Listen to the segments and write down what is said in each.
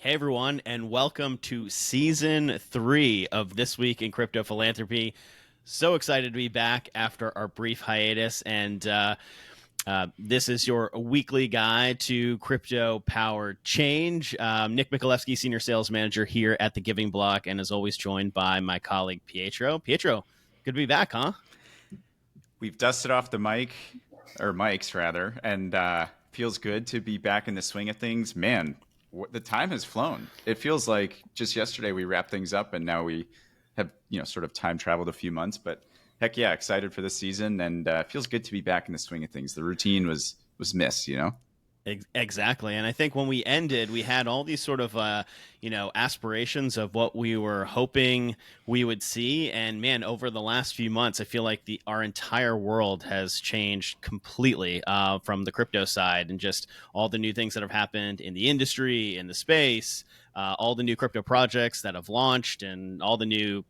Hey everyone, and welcome to season 3 of This Week in Crypto Philanthropy. So excited to be back after our brief hiatus, and this is your weekly guide to crypto powered change. Nick Mikulewski, Senior Sales Manager here at the Giving Block, and as always, joined by my colleague Pietro. Pietro, good to be back, huh? We've dusted off the mics rather, and feels good to be back in the swing of things. Man, the time has flown. It feels like just yesterday we wrapped things up, and now we have sort of time traveled a few months. But heck yeah, excited for this season, and feels good to be back in the swing of things. The routine was missed. Exactly. And I think when we ended, we had all these sort of, aspirations of what we were hoping we would see. And man, over the last few months, I feel like our entire world has changed completely from the crypto side, and just all the new things that have happened in the industry, in the space, all the new crypto projects that have launched, and all the new,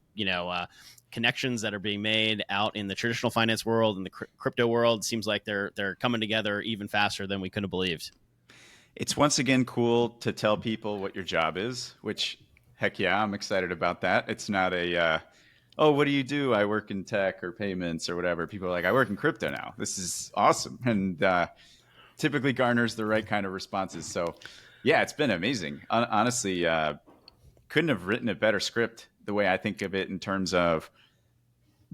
connections that are being made out in the traditional finance world and the crypto world. Seems like they're coming together even faster than we could have believed. It's once again cool to tell people what your job is, which heck yeah, I'm excited about that. It's not oh, what do you do? I work in tech or payments or whatever. People are like, I work in crypto now. This is awesome. And typically garners the right kind of responses. So yeah, it's been amazing. Honestly, couldn't have written a better script the way I think of it in terms of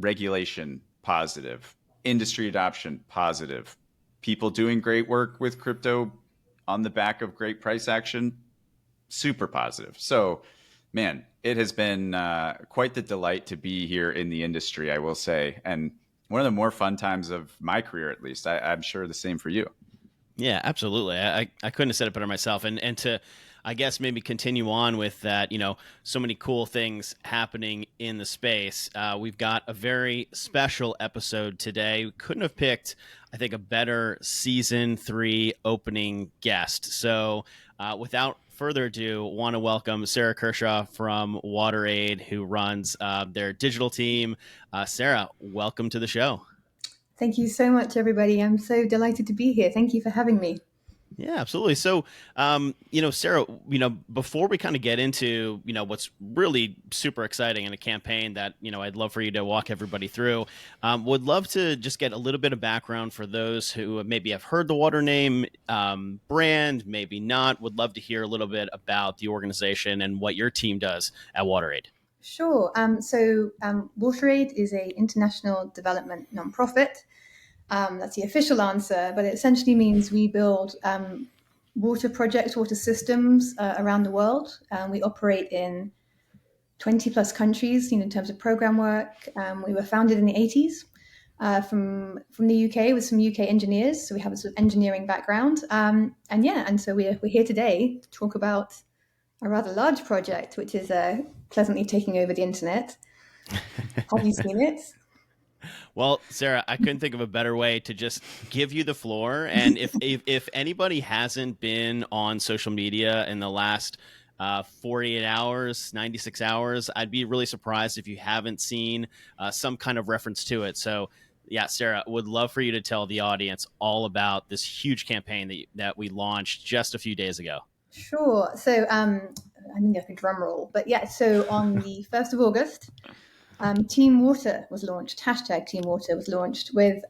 regulation, positive, industry adoption, positive, people doing great work with crypto on the back of great price action, super positive. So, man, it has been quite the delight to be here in the industry, I will say. And one of the more fun times of my career, at least. I'm sure the same for you. Yeah, absolutely. I couldn't have said it better myself. And to, I guess, maybe continue on with that, so many cool things happening in the space. We've got a very special episode today. We couldn't have picked, I think, a better season 3 opening guest. So without further ado, want to welcome Sarah Kershaw from WaterAid, who runs their digital team. Sarah, welcome to the show. Thank you so much, everybody. I'm so delighted to be here. Thank you for having me. Yeah, absolutely. So, Sarah, before we kind of get into, what's really super exciting in a campaign that, I'd love for you to walk everybody through, would love to just get a little bit of background for those who maybe have heard the Water name brand, maybe not. Would love to hear a little bit about the organization and what your team does at WaterAid. Sure. WaterAid is an international development nonprofit. That's the official answer, but it essentially means we build water projects, water systems around the world. We operate in 20 plus countries, in terms of program work. We were founded in the 80s from the UK with some UK engineers. So we have a sort of engineering background. And so we're here today to talk about a rather large project, which is pleasantly taking over the internet. Have you seen it? Well, Sarah, I couldn't think of a better way to just give you the floor. And if anybody hasn't been on social media in the last 48 hours, 96 hours, I'd be really surprised if you haven't seen some kind of reference to it. So, yeah, Sarah, would love for you to tell the audience all about this huge campaign that we launched just a few days ago. Sure. So I need like a drum roll, but yeah. So on the 1st of August, Team Water was launched. Hashtag Team Water was launched with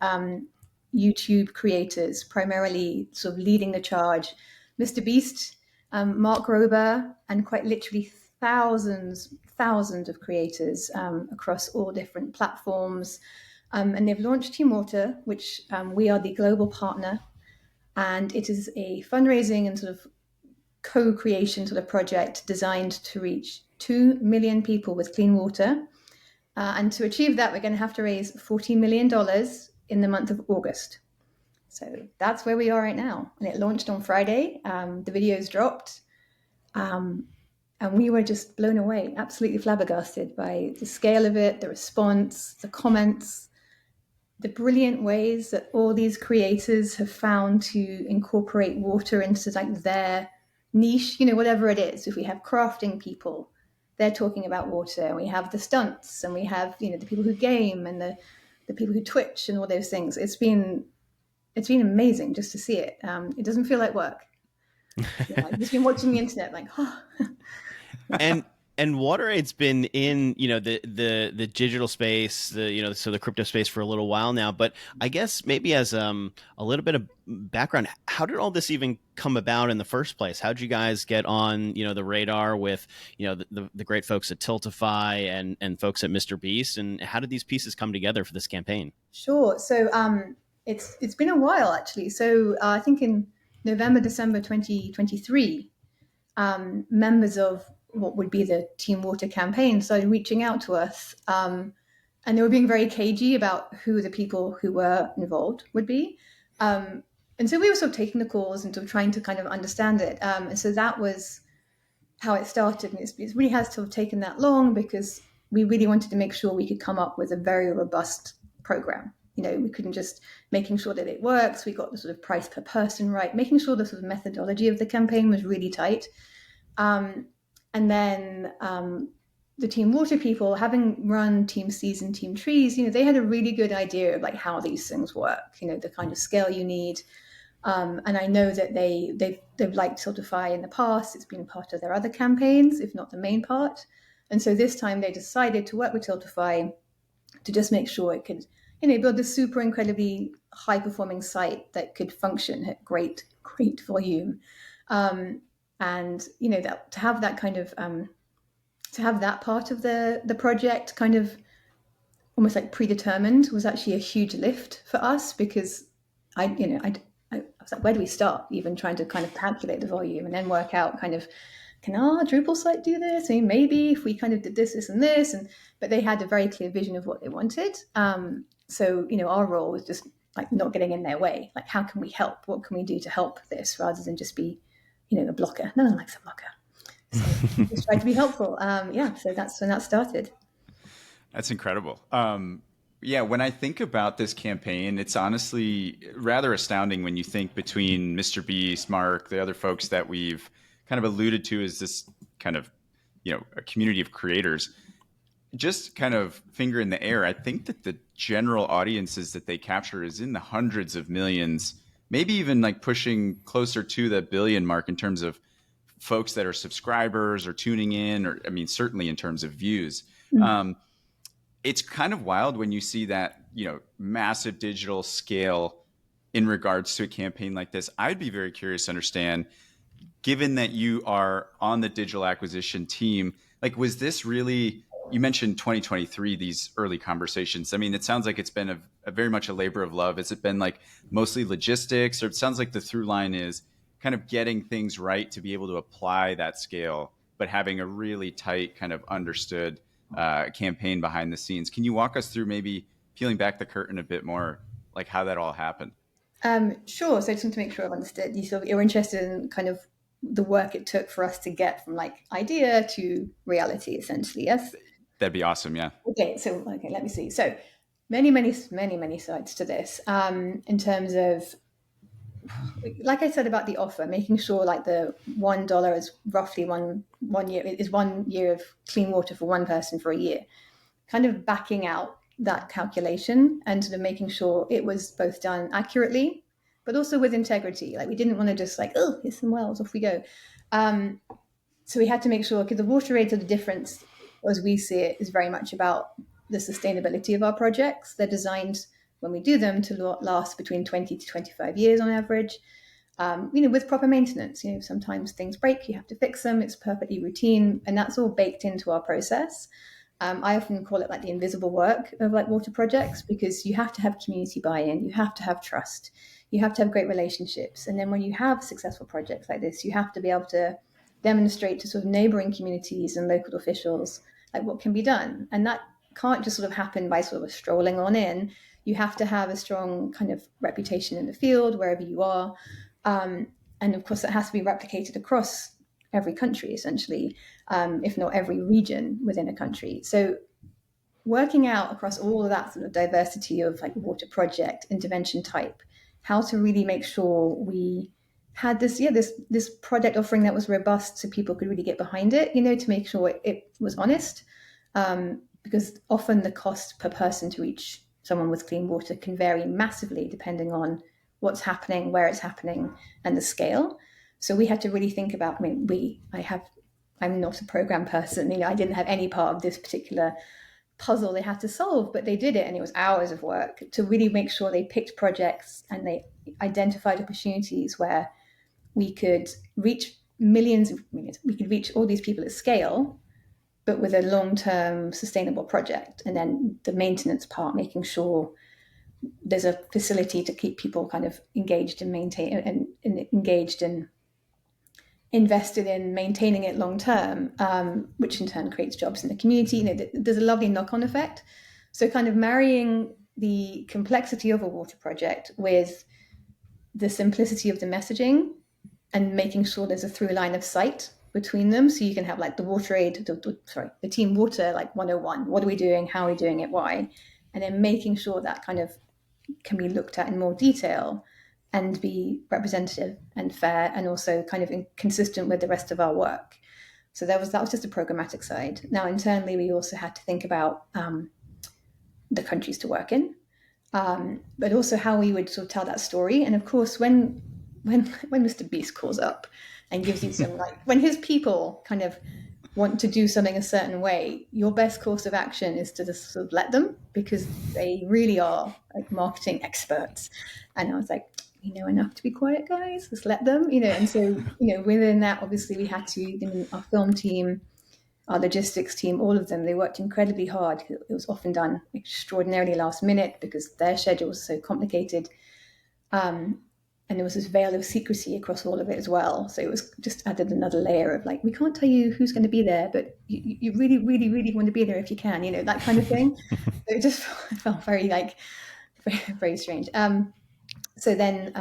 YouTube creators, primarily sort of leading the charge. Mr. Beast, Mark Rober, and quite literally thousands of creators across all different platforms. And they've launched Team Water, which we are the global partner. And it is a fundraising and sort of co-creation sort of project designed to reach 2 million people with clean water. And to achieve that, we're going to have to raise $40 million in the month of August. So that's where we are right now. And it launched on Friday. The videos dropped. And we were just blown away, absolutely flabbergasted by the scale of it, the response, the comments, the brilliant ways that all these creators have found to incorporate water into like their niche, whatever it is. If we have crafting people, they're talking about water, and we have the stunts, and we have, the people who game, and the people who Twitch and all those things. It's been amazing just to see it. It doesn't feel like work. I've just been watching the internet, like, oh. and and WaterAid's been in the digital space, so the crypto space for a little while now. But I guess maybe as a little bit of background, how did all this even come about in the first place? How did you guys get on the radar with the great folks at Tiltify and folks at Mr. Beast, and how did these pieces come together for this campaign? Sure. So it's been a while actually. So I think in November, December 2023, members of what would be the Team Water campaign started reaching out to us. And they were being very cagey about who the people who were involved would be. And so we were sort of taking the calls and sort of trying to kind of understand it. And so that was how it started. And it really has sort of taken that long because we really wanted to make sure we could come up with a very robust program. We couldn't just making sure that it works. We got the sort of price per person right, making sure the sort of methodology of the campaign was really tight. And then the Team Water people, having run Team Seas and Team Trees, they had a really good idea of like how these things work, the kind of scale you need. And I know that they've liked Tiltify in the past. It's been part of their other campaigns, if not the main part. And so this time they decided to work with Tiltify to just make sure it could, build a super incredibly high performing site that could function at great volume. And that to have that kind of to have that part of the project kind of almost like predetermined was actually a huge lift for us because I was like, where do we start? Even trying to kind of calculate the volume and then work out kind of, can our Drupal site do this? I mean, maybe if we kind of did this, and this, but they had a very clear vision of what they wanted. So our role was just like not getting in their way. Like, how can we help? What can we do to help this rather than just be, a blocker? No one likes a blocker. So just try to be helpful. So that's when that started. That's incredible. Yeah, when I think about this campaign, it's honestly rather astounding when you think between Mr. Beast, Mark, the other folks that we've kind of alluded to as this kind of, a community of creators, just kind of finger in the air. I think that the general audiences that they capture is in the hundreds of millions, maybe even like pushing closer to the billion mark in terms of folks that are subscribers or tuning in, or I mean, certainly in terms of views. Mm-hmm. It's kind of wild when you see that, massive digital scale in regards to a campaign like this. I'd be very curious to understand, given that you are on the digital acquisition team, like, was this really, you mentioned 2023, these early conversations. I mean, it sounds like it's been a very much a labor of love. Has it been like mostly logistics, or it sounds like the through line is kind of getting things right to be able to apply that scale, but having a really tight kind of understood campaign behind the scenes. Can you walk us through maybe peeling back the curtain a bit more, like how that all happened? Sure. So I just want to make sure I've understood. You're interested in kind of the work it took for us to get from like idea to reality, essentially. Yes. That'd be awesome. Yeah. Okay. So let me see. So many sides to this. In terms of, like I said about the offer, making sure like the $1 is roughly one year is 1 year of clean water for one person for a year, kind of backing out that calculation and sort of making sure it was both done accurately, but also with integrity. Like, we didn't want to just like, oh, here's some wells, off we go. So we had to make sure, because the WaterAid of the difference, as we see it, is very much about the sustainability of our projects. They're designed, when we do them, to last between 20 to 25 years on average, with proper maintenance. Sometimes things break, you have to fix them. It's perfectly routine, and that's all baked into our process. I often call it like the invisible work of like water projects, because you have to have community buy-in, you have to have trust, you have to have great relationships. And then when you have successful projects like this, you have to be able to demonstrate to sort of neighboring communities and local officials like what can be done. And that can't just sort of happen by sort of strolling on in. You have to have a strong kind of reputation in the field, wherever you are. And of course, that has to be replicated across every country, essentially, if not every region within a country. So working out across all of that sort of diversity of like water project, intervention type, how to really make sure we had this project offering that was robust so people could really get behind it, to make sure it was honest. Because often the cost per person to reach someone with clean water can vary massively depending on what's happening, where it's happening, and the scale. So we had to really think about, I'm not a program person, I didn't have any part of this particular puzzle they had to solve, but they did it, and it was hours of work to really make sure they picked projects and they identified opportunities where we could reach millions, we could reach all these people at scale, but with a long-term sustainable project. And then the maintenance part, making sure there's a facility to keep people kind of engaged and maintain and engaged and invested in maintaining it long term, which in turn creates jobs in the community. There's a lovely knock-on effect. So kind of marrying the complexity of a water project with the simplicity of the messaging and making sure there's a through line of sight between them. So you can have like the WaterAid, the Team Water, like 101. What are we doing? How are we doing it? Why? And then making sure that kind of can be looked at in more detail and be representative and fair and also kind of consistent with the rest of our work. So that was just a programmatic side. Now internally, we also had to think about the countries to work in, but also how we would sort of tell that story. And of course, when Mr. Beast calls up and gives you some when his people kind of want to do something a certain way, your best course of action is to just sort of let them, because they really are like marketing experts. And I was like, we know enough to be quiet, guys. Just let them, And so, within that, obviously, we had to. Our film team, our logistics team, all of them, they worked incredibly hard. It was often done extraordinarily last minute because their schedule was so complicated. And there was this veil of secrecy across all of it as well. So it was just added another layer of like, we can't tell you who's going to be there, but you really, really, really want to be there if you can, that kind of thing. So it just felt very very, very strange. So then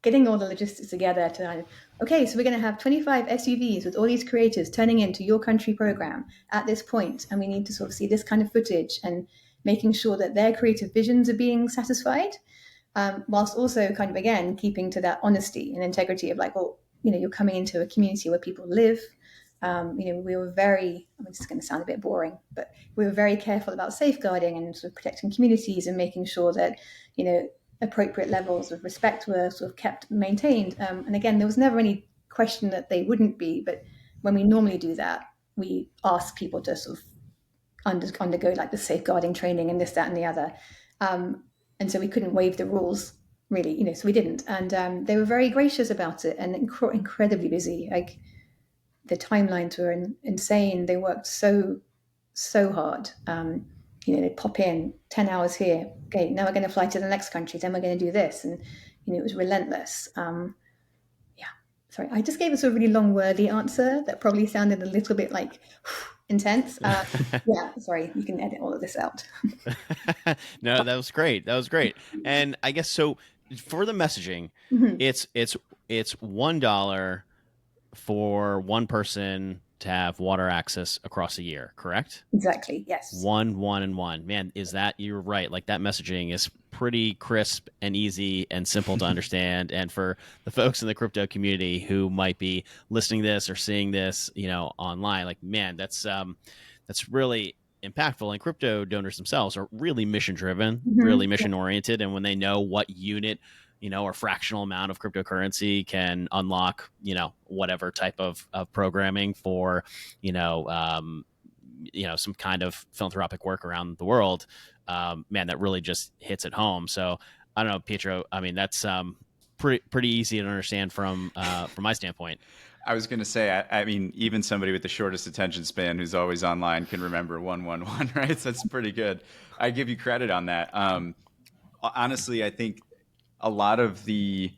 getting all the logistics together to kind of, okay, so we're going to have 25 SUVs with all these creators turning into your country program at this point, and we need to sort of see this kind of footage and making sure that their creative visions are being satisfied. Whilst also kind of, again, keeping to that honesty and integrity of like, well, you're coming into a community where people live. We were very, this is going to sound a bit boring, but we were very careful about safeguarding and sort of protecting communities and making sure that, appropriate levels of respect were sort of kept maintained. And again, there was never any question that they wouldn't be, but when we normally do that, we ask people to sort of undergo like the safeguarding training and this, that, and the other. And so we couldn't waive the rules, really, so we didn't. And they were very gracious about it and incredibly busy. Like the timelines were insane. They worked so hard. They pop in 10 hours here. Okay, now we're going to fly to the next country. Then we're going to do this. And, it was relentless. Sorry, I just gave us a really long, wordy answer that probably sounded a little bit like intense. Sorry, you can edit all of this out. No, that was great. And I guess so for the messaging, it's $1 for one person to have water access across a year, correct? Exactly. Yes. One, and one. Man, you're right. Like that messaging is pretty crisp and easy and simple to understand. And for the folks in the crypto community who might be listening to this or seeing this, online, like, man, that's really impactful. And crypto donors themselves are really mission driven, really mission oriented. And when they know what unit, or fractional amount of cryptocurrency can unlock, whatever type of programming for, some kind of philanthropic work around the world, man, that really just hits it home. So I don't know, Pietro, that's pretty easy to understand from my standpoint. I was going to say, I mean, even somebody with the shortest attention span who's always online can remember 111, right? So that's pretty good. I give you credit on that. Honestly, I think a lot of I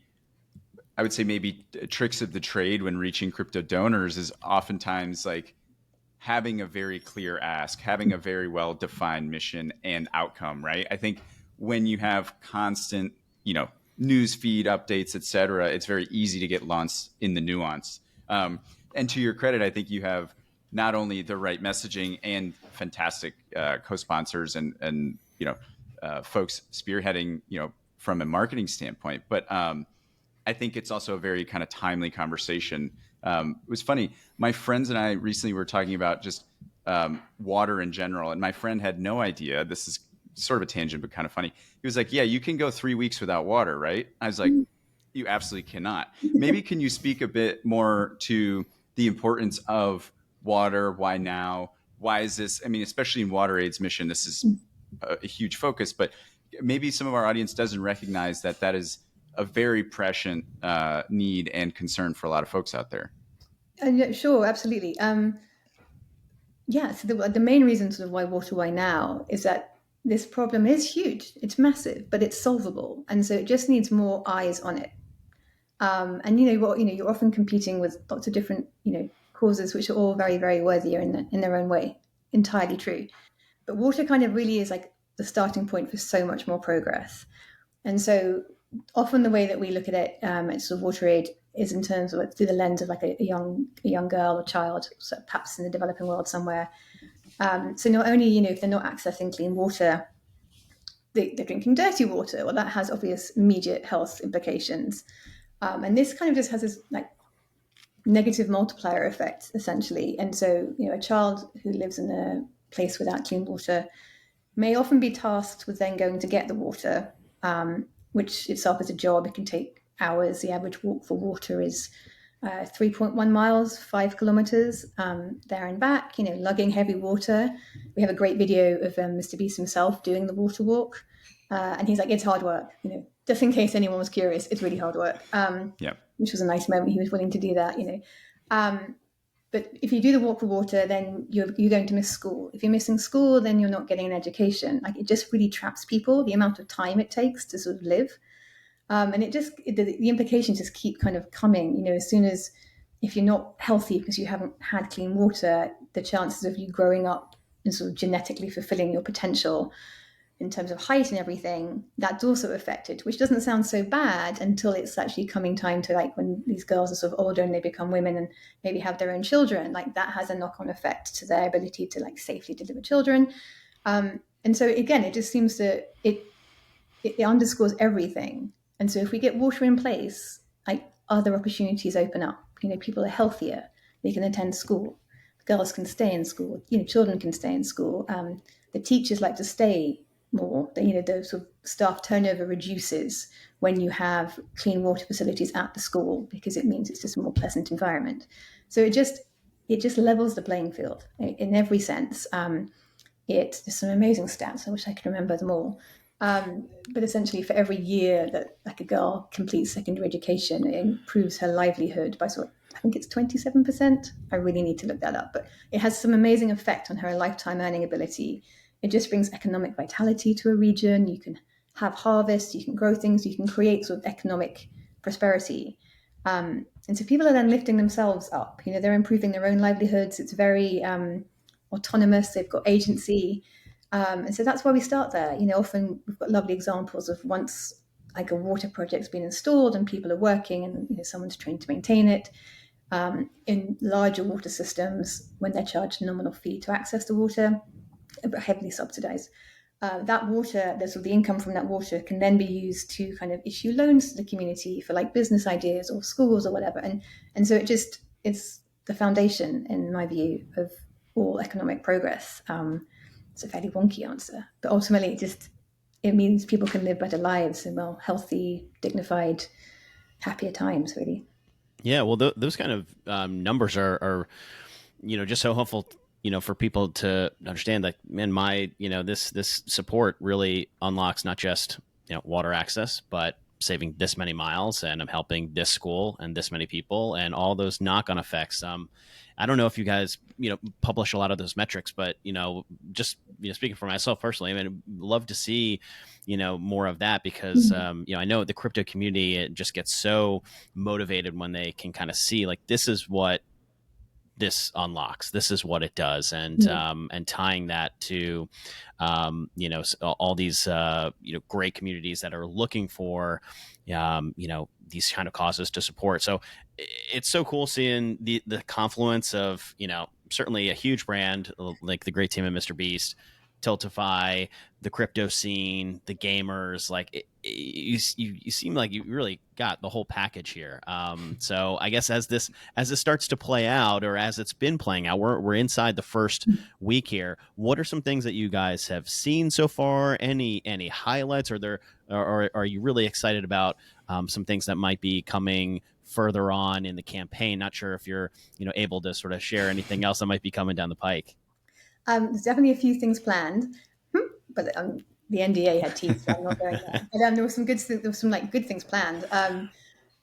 would say maybe tricks of the trade when reaching crypto donors is oftentimes like having a very clear ask, having a very well-defined mission and outcome, right? I think when you have constant, news feed updates, et cetera, it's very easy to get lost in the nuance. And to your credit, I think you have not only the right messaging and fantastic co-sponsors and folks spearheading, from a marketing standpoint, but I think it's also a very kind of timely conversation. It was funny. My friends and I recently were talking about just water in general, and my friend had no idea. This is sort of a tangent, but kind of funny. He was like, "Yeah, you can go 3 weeks without water, right?" I was like, You absolutely cannot. Maybe can you speak a bit more to the importance of water? Why now? Why is this? I mean, especially in WaterAid's mission, this is a huge focus, but maybe some of our audience doesn't recognize that that is a very prescient need and concern for a lot of folks out there. Yeah, sure, absolutely. Yeah, so the main reason sort of why now is that this problem is huge. It's massive, but it's solvable, and so it just needs more eyes on it. And you're often competing with lots of different causes, which are all very, very worthy in their own way. Entirely true. But water kind of really is like the starting point for so much more progress. And so often the way that we look at it, it's sort of WaterAid is in terms of through the lens of like a young girl or child, so perhaps in the developing world somewhere. So not only if they're not accessing clean water, they're drinking dirty water. Well, that has obvious immediate health implications. And this kind of just has this like negative multiplier effect essentially. And so a child who lives in a place without clean water may often be tasked with then going to get the water, which itself is a job. It can take hours. The average walk for water is 3.1 miles, 5 kilometers there and back, lugging heavy water. We have a great video of Mr. Beast himself doing the water walk. And he's like, it's hard work, just in case anyone was curious, it's really hard work. Yeah. Which was a nice moment. He was willing to do that, But if you do the walk for water, then you're going to miss school. If you're missing school, then you're not getting an education. Like it just really traps people, the amount of time it takes to sort of live. And the implications just keep kind of coming, as soon as, if you're not healthy because you haven't had clean water, the chances of you growing up and sort of genetically fulfilling your potential in terms of height and everything, that's also affected, which doesn't sound so bad until it's actually coming time to like when these girls are sort of older and they become women and maybe have their own children, like that has a knock-on effect to their ability to like safely deliver children. And so again, it just seems to, it underscores everything. And so if we get water in place, like other opportunities open up, people are healthier, they can attend school, girls can stay in school, children can stay in school. The teachers like to stay more. The sort of staff turnover reduces when you have clean water facilities at the school because it means it's just a more pleasant environment. So it just levels the playing field in every sense. There's some amazing stats. I wish I could remember them all. But essentially, for every year that like a girl completes secondary education, it improves her livelihood by I think it's 27%. I really need to look that up, but it has some amazing effect on her lifetime earning ability. It just brings economic vitality to a region. You can have harvests, you can grow things, you can create sort of economic prosperity. And so people are then lifting themselves up. They're improving their own livelihoods. It's very autonomous. They've got agency. And so that's why we start there. Often we've got lovely examples of once like a water project's been installed and people are working and someone's trained to maintain it. In larger water systems, when they're charged a nominal fee to access the water, heavily subsidized. That water, the income from that water can then be used to kind of issue loans to the community for like business ideas or schools or whatever. And so it's the foundation, in my view, of all economic progress. It's a fairly wonky answer, but ultimately it means people can live better lives and healthy, dignified, happier times, really. Yeah, well, those kind of numbers are just so helpful, for people to understand that, man, this support really unlocks not just, water access, but saving this many miles, and I'm helping this school and this many people and all those knock-on effects. I don't know if you guys, publish a lot of those metrics, but, just, speaking for myself personally, I mean, love to see, more of that because, I know the crypto community, it just gets so motivated when they can kind of see like, this is what this unlocks, this is what it does, and tying that to all these great communities that are looking for these kind of causes to support. So it's so cool seeing the confluence of certainly a huge brand like the great team of Mr. Beast Tiltify, the crypto scene, the gamers. Like you seem like you really got the whole package here. So I guess as this starts to play out, or as it's been playing out, we're inside the first week here. What are some things that you guys have seen so far? Any highlights? Or are you really excited about some things that might be coming further on in the campaign? Not sure if you're able to sort of share anything else that might be coming down the pike. There's definitely a few things planned, but the NDA had teeth, so I'm not going there. But there was some like good things planned.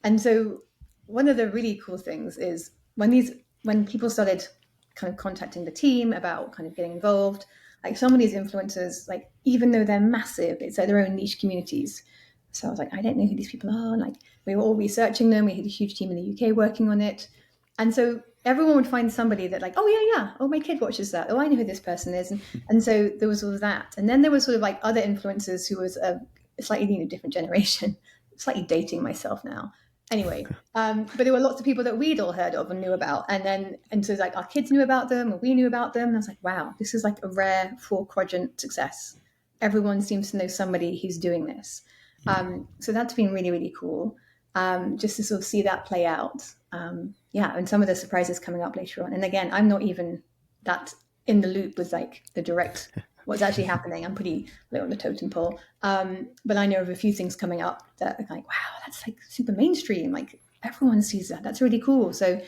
And so one of the really cool things is when people started kind of contacting the team about kind of getting involved, like some of these influencers, like even though they're massive, it's like their own niche communities. So I was like, I don't know who these people are. And like we were all researching them. We had a huge team in the UK working on it. And so everyone would find somebody that like, oh yeah, oh my kid watches that. Oh, I know who this person is. And so there was all of that. And then there was sort of like other influencers who was a slightly different generation, slightly dating myself now. Anyway, but there were lots of people that we'd all heard of and knew about. And so like our kids knew about them and we knew about them. And I was like, wow, this is like a rare 4-quadrant success. Everyone seems to know somebody who's doing this. So that's been really, really cool. Just to sort of see that play out. And some of the surprises coming up later on. And again, I'm not even that in the loop with like the direct what's actually happening. I'm pretty low on the totem pole. But I know of a few things coming up that are like, wow, that's like super mainstream. Like everyone sees that. That's really cool. So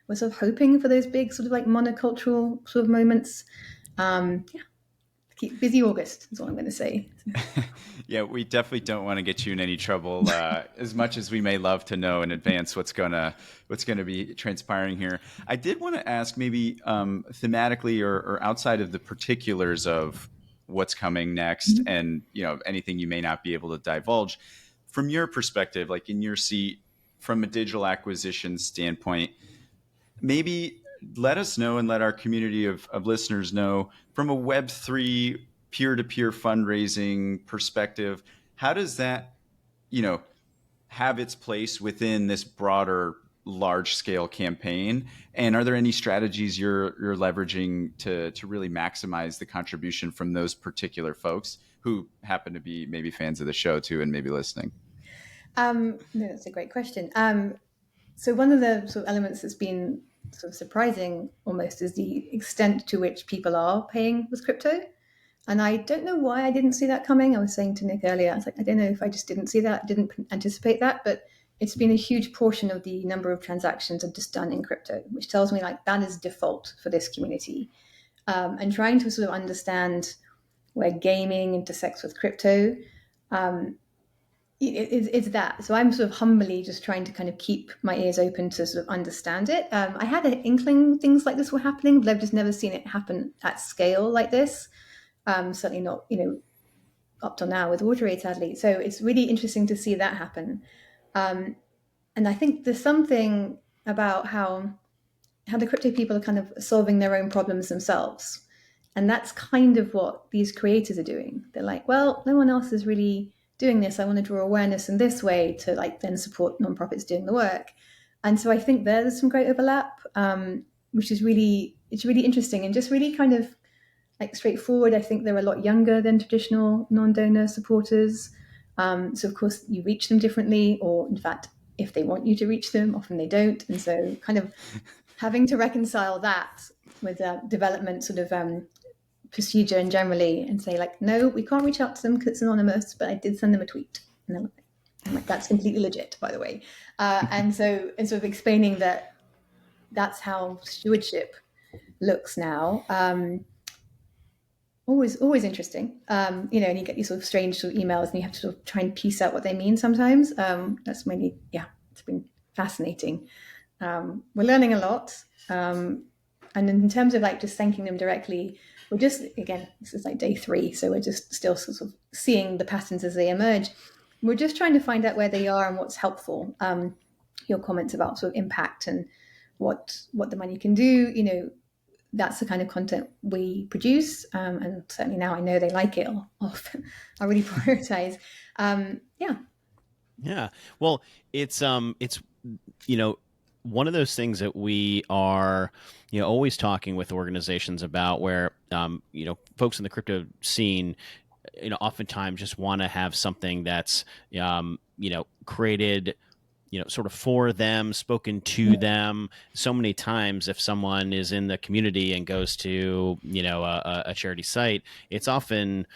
we're sort of hoping for those big sort of like monocultural sort of moments. Keep busy August is all I'm going to say. Yeah, we definitely don't want to get you in any trouble. As much as we may love to know in advance what's gonna be transpiring here, I did want to ask maybe thematically or outside of the particulars of what's coming next, and anything you may not be able to divulge from your perspective, like in your seat from a digital acquisition standpoint. Maybe let us know and let our community of listeners know from a Web3 peer-to-peer fundraising perspective, how does that, have its place within this broader large-scale campaign? And are there any strategies you're leveraging to really maximize the contribution from those particular folks who happen to be maybe fans of the show too and maybe listening? No, that's a great question. So one of the sort of elements that's been sort of surprising almost is the extent to which people are paying with crypto. And I don't know why I didn't see that coming. I was saying to Nick earlier, I was like, I don't know if I just didn't see that, didn't anticipate that, but it's been a huge portion of the number of transactions are just done in crypto, which tells me like that is default for this community. And trying to sort of understand where gaming intersects with crypto, it's that. So I'm sort of humbly just trying to kind of keep my ears open to sort of understand it. I had an inkling things like this were happening, but I've just never seen it happen at scale like this. Certainly not, up till now with WaterAid, sadly. So it's really interesting to see that happen. And I think there's something about how the crypto people are kind of solving their own problems themselves. And that's kind of what these creators are doing. They're like, well, no one else is really doing this. I want to draw awareness in this way to like then support nonprofits doing the work. And so I think there's some great overlap, which is really interesting and just really kind of like straightforward. I think they're a lot younger than traditional non-donor supporters. So of course you reach them differently, or in fact, if they want you to reach them, often they don't. And so kind of having to reconcile that with development sort of procedure and generally, and say like, no, we can't reach out to them because it's anonymous, but I did send them a tweet. And I'm like, that's completely legit, by the way. And sort of explaining that that's how stewardship looks now. Always interesting. And you get these sort of strange sort of emails and you have to sort of try and piece out what they mean sometimes. That's mainly, it's been fascinating. We're learning a lot. And in terms of like just thanking them directly, we're just, again, this is like day 3, so we're just still sort of seeing the patterns as they emerge. We're just trying to find out where they are and what's helpful. Your comments about sort of impact and what the money can do, that's the kind of content we produce. And certainly now I know they like it. I'll really prioritize. Yeah. Well, it's one of those things that we are, always talking with organizations about, where folks in the crypto scene, oftentimes just want to have something that's created, sort of for them, spoken to them. So many times, if someone is in the community and goes to, a charity site, it's often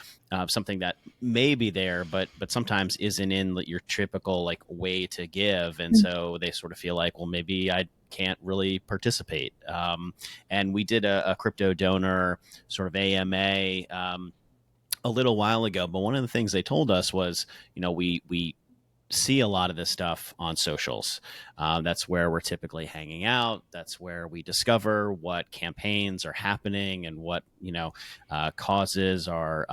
something that may be there, but sometimes isn't in your typical like way to give, and so they sort of feel like, well, maybe I can't really participate. And we did a crypto donor sort of AMA. A little while ago, but one of the things they told us was, we see a lot of this stuff on socials. That's where we're typically hanging out. That's where we discover what campaigns are happening and what causes are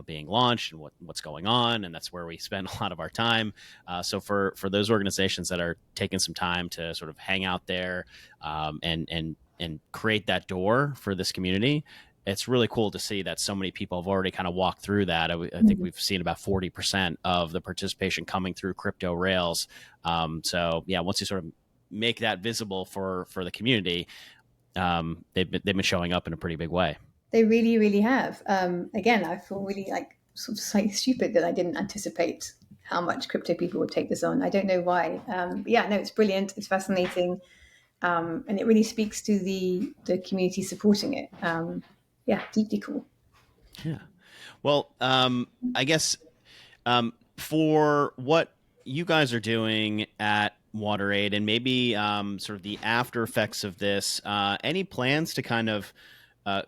being launched and what's going on, and that's where we spend a lot of our time. So for those organizations that are taking some time to sort of hang out there, and create that door for this community, it's really cool to see that so many people have already kind of walked through that. I think we've seen about 40% of the participation coming through crypto rails. So yeah, once you sort of make that visible for the community, they've been showing up in a pretty big way. They really, really have. Again, I feel really like sort of slightly stupid that I didn't anticipate how much crypto people would take this on. I don't know why. But yeah, no, it's brilliant. It's fascinating. And it really speaks to the community supporting it. Yeah, deeply cool. Yeah. Well, I guess for what you guys are doing at WaterAid, and maybe sort of the after effects of this, any plans to kind of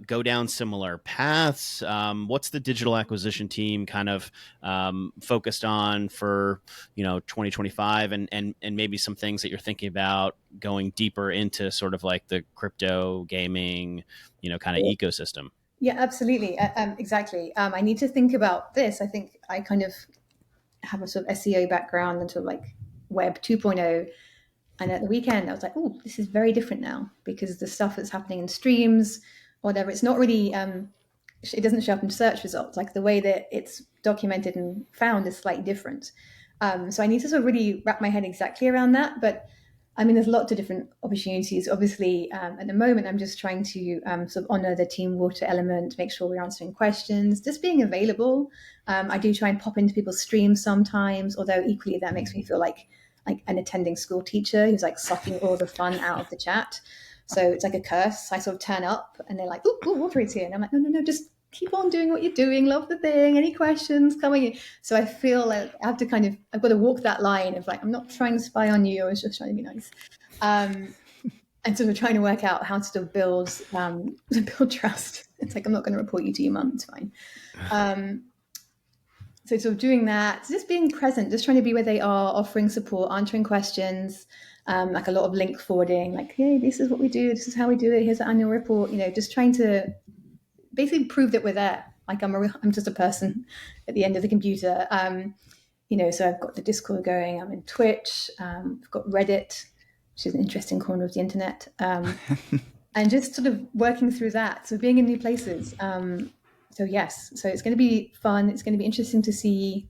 go down similar paths? What's the digital acquisition team kind of focused on for 2025, and maybe some things that you're thinking about going deeper into sort of like the crypto gaming kind of ecosystem? Yeah, absolutely. Exactly. I need to think about this. I think I kind of have a sort of SEO background and sort of like web 2.0. And at the weekend, I was like, oh, this is very different now, because the stuff that's happening in streams, whatever, it's not really, it doesn't show up in search results. Like the way that it's documented and found is slightly different. So I need to sort of really wrap my head exactly around that. But I mean, there's lots of different opportunities. Obviously, at the moment, I'm just trying to sort of honor the Team Water element, make sure we're answering questions, just being available. I do try and pop into people's streams sometimes, although equally that makes me feel like an attending school teacher who's like sucking all the fun out of the chat. So it's like a curse. I sort of turn up and they're like, "Oh, WaterAid's here," and I'm like, "No, just keep on doing what you're doing. Love the thing. Any questions coming in?" So I feel like I have to I've got to walk that line of like, I'm not trying to spy on you. I was just trying to be nice. And sort of trying to work out how to still build trust. It's like, I'm not going to report you to your mum. It's fine. So sort of doing that, just being present, just trying to be where they are, offering support, answering questions, like a lot of link forwarding, like, hey, this is what we do. This is how we do it. Here's the annual report. Just trying to basically prove that we're there. Like I'm just a person at the end of the computer. So I've got the Discord going. I'm in Twitch. I've got Reddit, which is an interesting corner of the internet. And just sort of working through that. So being in new places. So yes, so it's going to be fun. It's going to be interesting to see,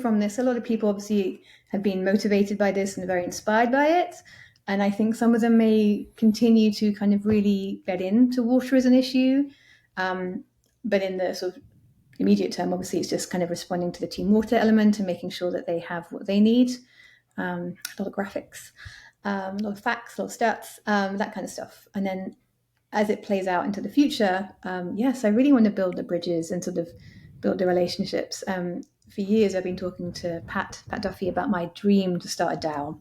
from this. A lot of people obviously have been motivated by this and very inspired by it. And I think some of them may continue to kind of really get into water as an issue. But in the sort of immediate term, obviously, it's just kind of responding to the Team Water element and making sure that they have what they need. A lot of graphics, a lot of facts, a lot of stats, that kind of stuff. And then as it plays out into the future, yes, I really want to build the bridges and sort of build the relationships. For years, I've been talking to Pat Duffy about my dream to start a DAO.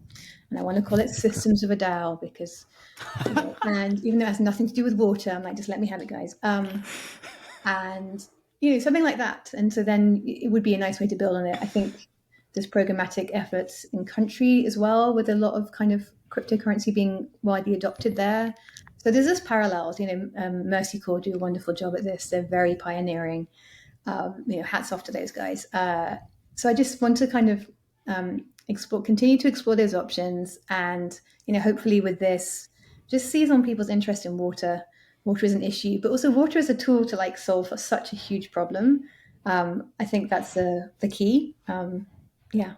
And I want to call it Systems of a DAO because, and even though it has nothing to do with water, I'm like, just let me have it, guys. And, something like that. And so then it would be a nice way to build on it. I think there's programmatic efforts in country as well, with a lot of kind of cryptocurrency being widely adopted there. So there's this parallels, Mercy Corps do a wonderful job at this. They're very pioneering. Hats off to those guys. So I just want to kind of continue to explore those options, and hopefully with this, just seize on people's interest in water. Water is an issue, but also water is a tool to like solve for such a huge problem. I think that's the key.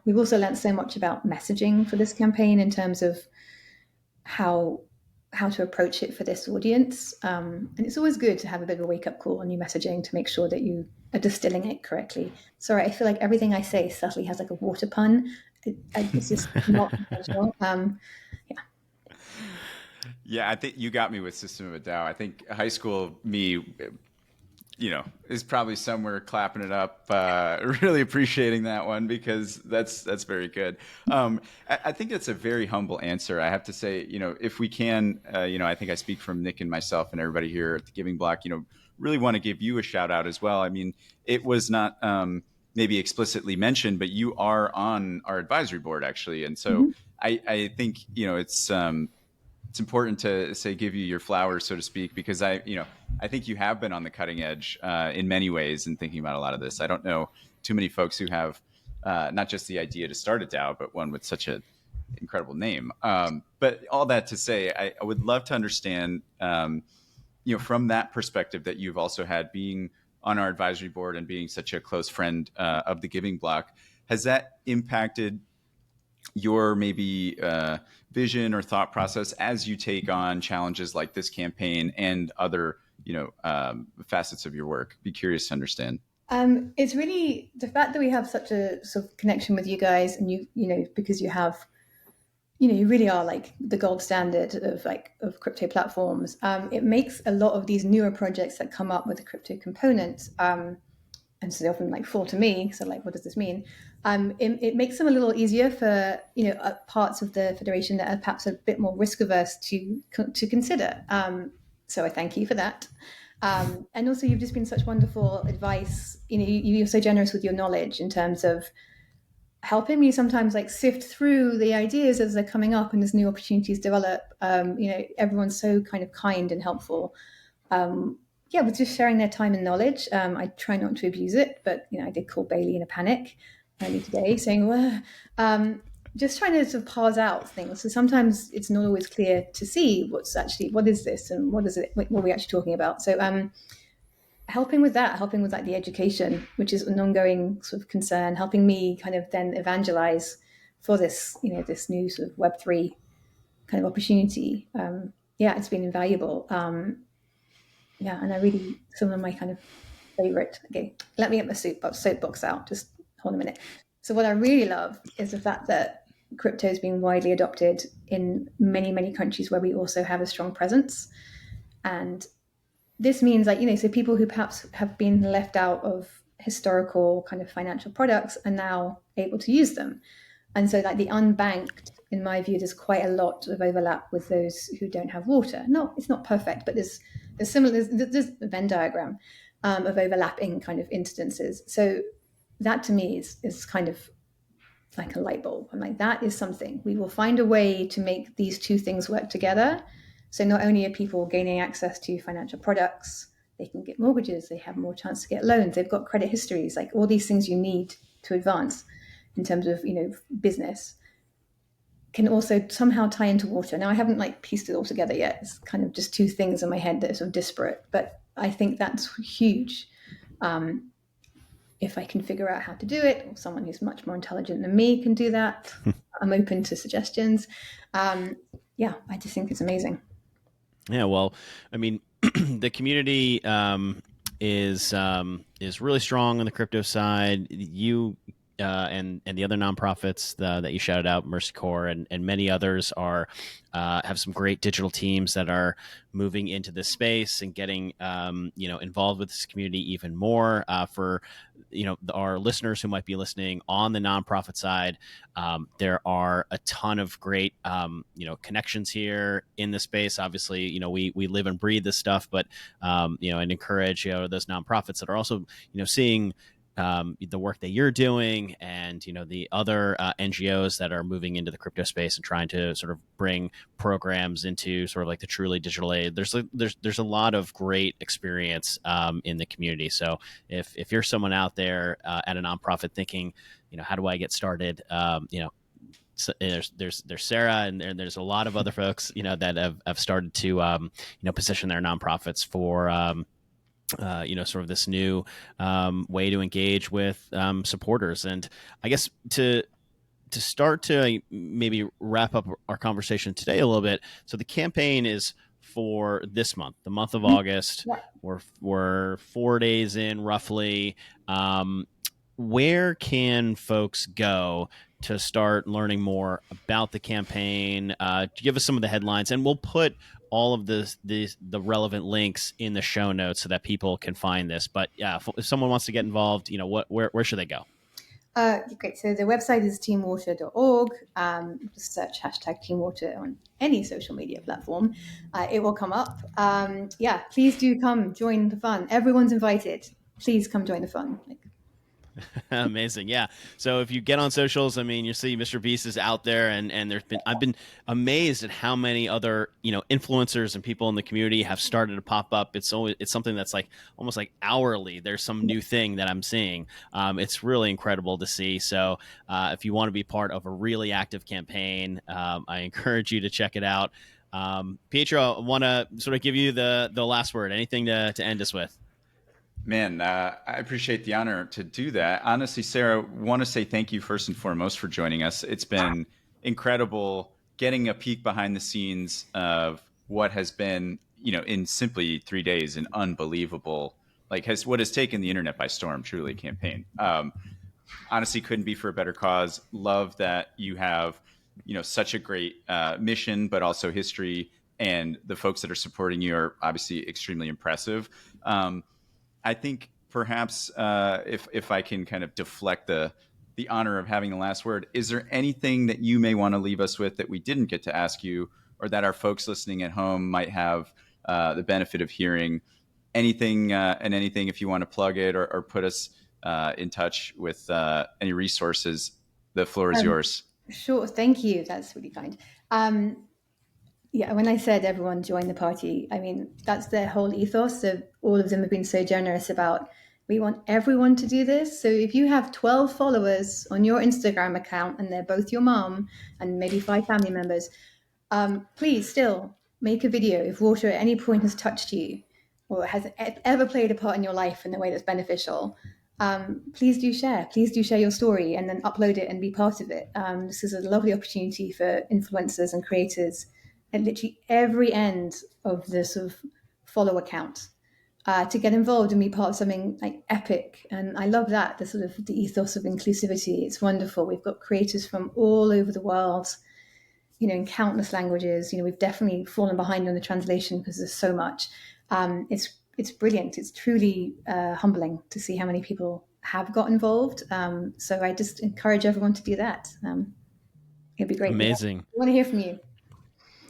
We've also learned so much about messaging for this campaign in terms of how to approach it for this audience. And it's always good to have a bit of a wake up call on your messaging to make sure that you are distilling it correctly. Sorry, I feel like everything I say subtly has like a water pun. It's just not intentional. Yeah. Yeah, I think you got me with System of a Down. I think high school me, is probably somewhere clapping it up, really appreciating that one because that's very good. I think that's a very humble answer. I have to say, if we can, I think I speak from Nick and myself and everybody here at the Giving Block. Really want to give you a shout out as well. I mean, it was not maybe explicitly mentioned, but you are on our advisory board actually, and so Mhm. I think it's important to say give you your flowers, so to speak, because I think you have been on the cutting edge in many ways in thinking about a lot of this. I don't know too many folks who have not just the idea to start a DAO, but one with such an incredible name. But all that to say, I would love to understand, from that perspective that you've also had being on our advisory board and being such a close friend of the Giving Block, has that impacted your maybe vision or thought process as you take on challenges like this campaign and other facets of your work? Be curious to understand. It's really the fact that we have such a sort of connection with you guys, and because you have, you really are like the gold standard of crypto platforms. It makes a lot of these newer projects that come up with a crypto component, and so they often like fall to me. So like, what does this mean? It makes them a little easier for parts of the federation that are perhaps a bit more risk averse to consider. So I thank you for that. And also, you've just been such wonderful advice. You're so generous with your knowledge in terms of helping me sometimes like sift through the ideas as they're coming up and as new opportunities develop. Everyone's so kind of kind and helpful. Yeah, with just sharing their time and knowledge. I try not to abuse it, but I did call Bailey in a panic early today, saying, "Well," just trying to sort of parse out things. So sometimes it's not always clear to see what is this and what is it, what are we actually talking about. So helping with that, helping with like the education, which is an ongoing sort of concern, helping me kind of then evangelize for this, this new sort of Web3 kind of opportunity. Yeah, it's been invaluable. Yeah, and I really, some of my kind of favorite. Okay, let me get my soapbox out. Just hold a minute. So what I really love is the fact that crypto is being widely adopted in many, many countries where we also have a strong presence. And this means like, so people who perhaps have been left out of historical kind of financial products are now able to use them. And so like the unbanked, in my view, there's quite a lot of overlap with those who don't have water. No, it's not perfect, but there's similar, there's a Venn diagram of overlapping kind of instances. So that to me is kind of like a light bulb. I'm like, that is something. We will find a way to make these two things work together. So not only are people gaining access to financial products, they can get mortgages, they have more chance to get loans, they've got credit histories, like all these things you need to advance in terms of, business can also somehow tie into water. Now I haven't like pieced it all together yet. It's kind of just two things in my head that are sort of disparate, but I think that's huge. If I can figure out how to do it, or someone who's much more intelligent than me can do that, I'm open to suggestions. Yeah, I just think it's amazing. Yeah, well, I mean, the community is really strong on the crypto side. You and the other nonprofits that you shouted out, Mercy Corps and many others are have some great digital teams that are moving into this space and getting involved with this community even more. For our listeners who might be listening on the nonprofit side, there are a ton of great connections here in the space. Obviously, we live and breathe this stuff, but and encourage those nonprofits that are also seeing the work that you're doing and the other NGOs that are moving into the crypto space and trying to sort of bring programs into sort of like the truly digital age. There's a lot of great experience in the community. So if you're someone out there at a nonprofit thinking, how do I get started? So there's Sarah and there's a lot of other folks that have started to position their nonprofits for sort of this new way to engage with supporters. And I guess to to start to maybe wrap up our conversation today a little bit. So the campaign is for this month, the month of August. Yeah. We're 4 days in roughly. Where can folks go to start learning more about the campaign? To give us some of the headlines, and we'll put all of the relevant links in the show notes so that people can find this. But yeah, if someone wants to get involved, where should they go? Great. So the website is teamwater.org. Just search hashtag teamwater on any social media platform. It will come up. Yeah, please do come join the fun. Everyone's invited. Please come join the fun. Amazing. Yeah. So if you get on socials, I mean, you see Mr. Beast is out there, and I've been amazed at how many other, influencers and people in the community have started to pop up. It's something that's like almost like hourly. There's some new thing that I'm seeing. It's really incredible to see. So if you want to be part of a really active campaign, I encourage you to check it out. Pietro, I want to sort of give you the last word. Anything to end us with? Man, I appreciate the honor to do that. Honestly, Sarah, want to say thank you first and foremost for joining us. It's been incredible getting a peek behind the scenes of what has been, in simply 3 days, an unbelievable, what has taken the internet by storm, truly campaign. Honestly, couldn't be for a better cause. Love that you have, such a great mission, but also history, and the folks that are supporting you are obviously extremely impressive. I think perhaps if I can kind of deflect the honor of having the last word, is there anything that you may want to leave us with that we didn't get to ask you, or that our folks listening at home might have the benefit of hearing? Anything and anything, if you want to plug it or put us in touch with any resources, the floor is yours. Sure. Thank you. That's really kind. Yeah, when I said everyone join the party, I mean, that's their whole ethos. So all of them have been so generous about, we want everyone to do this. So if you have 12 followers on your Instagram account and they're both your mom and maybe 5 family members, please still make a video if water at any point has touched you or has ever played a part in your life in a way that's beneficial. Please do share. Please do share your story and then upload it and be part of it. This is a lovely opportunity for influencers and creators at literally every end of the sort of follow count to get involved and be part of something like epic. And I love that, the sort of the ethos of inclusivity. It's wonderful. We've got creators from all over the world, in countless languages. We've definitely fallen behind on the translation because there's so much. It's brilliant. It's truly humbling to see how many people have got involved. So I just encourage everyone to do that. It'd be great. Amazing. I want to hear from you.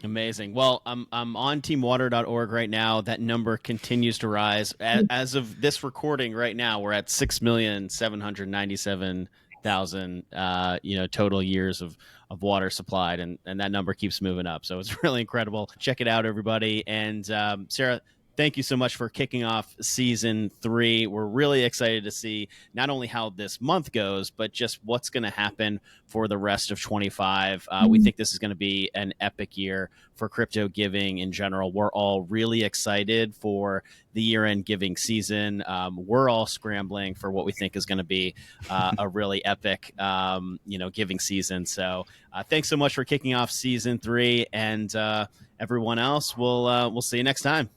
Amazing. Well, I'm on teamwater.org right now. That number continues to rise. As of this recording right now, we're at 6,797,000 total years of water supplied, and that number keeps moving up. So it's really incredible. Check it out, everybody. And Sarah, thank you so much for kicking off season 3. We're really excited to see not only how this month goes, but just what's going to happen for the rest of 25. We think this is going to be an epic year for crypto giving in general. We're all really excited for the year-end giving season. We're all scrambling for what we think is going to be a really epic, giving season. So thanks so much for kicking off season 3, and everyone else, we'll see you next time.